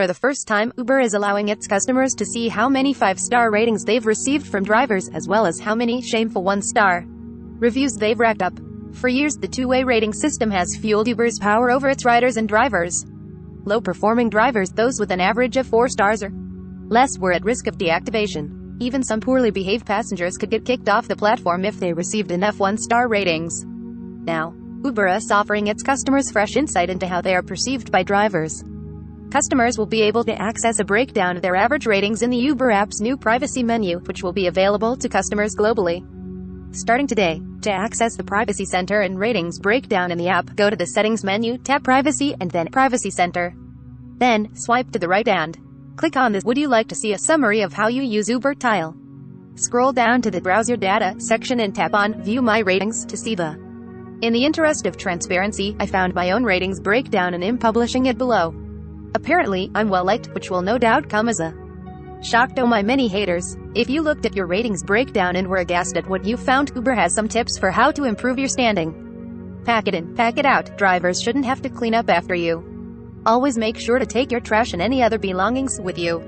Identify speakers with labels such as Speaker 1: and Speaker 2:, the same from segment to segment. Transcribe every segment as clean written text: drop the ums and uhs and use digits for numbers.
Speaker 1: For the first time, Uber is allowing its customers to see how many 5-star ratings they've received from drivers, as well as how many shameful 1-star reviews they've racked up. For years, the two-way rating system has fueled Uber's power over its riders and drivers. Low-performing drivers, those with an average of 4 stars or less, were at risk of deactivation. Even some poorly behaved passengers could get kicked off the platform if they received enough 1-star ratings. Now, Uber is offering its customers fresh insight into how they are perceived by drivers. Customers will be able to access a breakdown of their average ratings in the Uber app's new privacy menu, which will be available to customers globally starting today. To access the Privacy Center and ratings breakdown in the app, go to the Settings menu, tap Privacy, and then Privacy Center. Then, swipe to the right and click on this "Would you like to see a summary of how you use Uber" tile. Scroll down to the Browse Your Data section and tap on View My Ratings to see the. In the interest of transparency, I found my own ratings breakdown and am publishing it below. Apparently, I'm well liked, which will no doubt come as a shock to my many haters. If you looked at your ratings breakdown and were aghast at what you found, Uber has some tips for how to improve your standing. Pack it in, pack it out. Drivers shouldn't have to clean up after you. Always make sure to take your trash and any other belongings with you.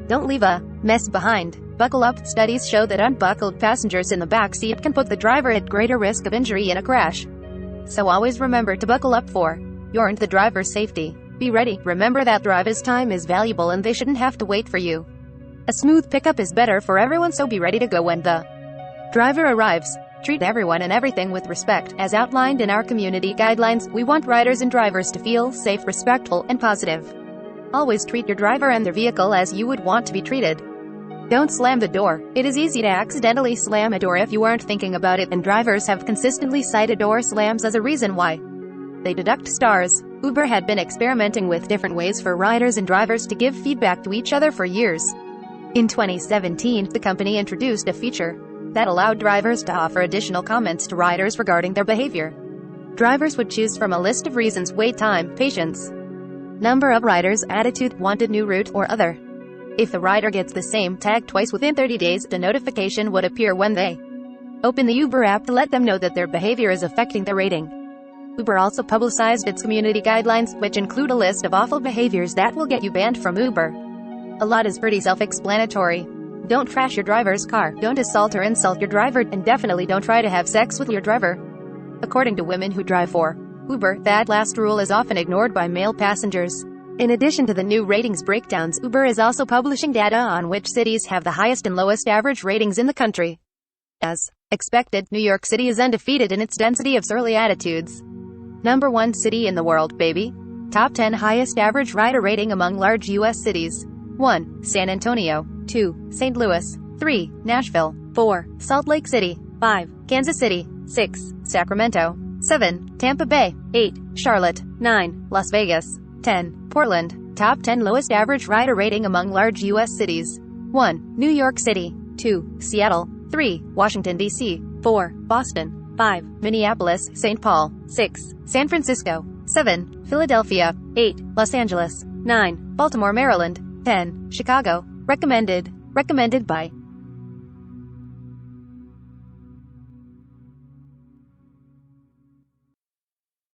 Speaker 1: Don't leave a mess behind. Buckle up. Studies show that unbuckled passengers in the back seat can put the driver at greater risk of injury in a crash. So always remember to buckle up for your and the driver's safety. Be ready. Remember that driver's time is valuable and they shouldn't have to wait for you. A smooth pickup is better for everyone, so be ready to go when the driver arrives. Treat everyone and everything with respect. As outlined in our community guidelines, we want riders and drivers to feel safe, respectful, and positive. Always treat your driver and their vehicle as you would want to be treated. Don't slam the door. It is easy to accidentally slam a door if you aren't thinking about it, and drivers have consistently cited door slams as a reason why they deduct stars. Uber had been experimenting with different ways for riders and drivers to give feedback to each other for years. In 2017, the company introduced a feature that allowed drivers to offer additional comments to riders regarding their behavior. Drivers would choose from a list of reasons: wait time, patience, number of riders, attitude, wanted new route, or other. If the rider gets the same tag twice within 30 days, the notification would appear when they open the Uber app to let them know that their behavior is affecting the rating. Uber also publicized its community guidelines, which include a list of awful behaviors that will get you banned from Uber. A lot is pretty self-explanatory. Don't trash your driver's car, don't assault or insult your driver, and definitely don't try to have sex with your driver. According to women who drive for Uber, that last rule is often ignored by male passengers. In addition to the new ratings breakdowns, Uber is also publishing data on which cities have the highest and lowest average ratings in the country. As expected, New York City is undefeated in its density of surly attitudes. Number 1 city in the world, baby. Top 10 highest average rider rating among large U.S. cities. 1. San Antonio. 2. St. Louis. 3. Nashville. 4. Salt Lake City. 5. Kansas City. 6. Sacramento. 7. Tampa Bay. 8. Charlotte. 9. Las Vegas. 10. Portland. Top 10 lowest average rider rating among large U.S. cities. 1. New York City. 2. Seattle. 3. Washington, D.C. 4. Boston. 5. Minneapolis, St. Paul. 6. San Francisco. 7. Philadelphia. 8. Los Angeles. 9. Baltimore, Maryland. 10. Chicago. Recommended by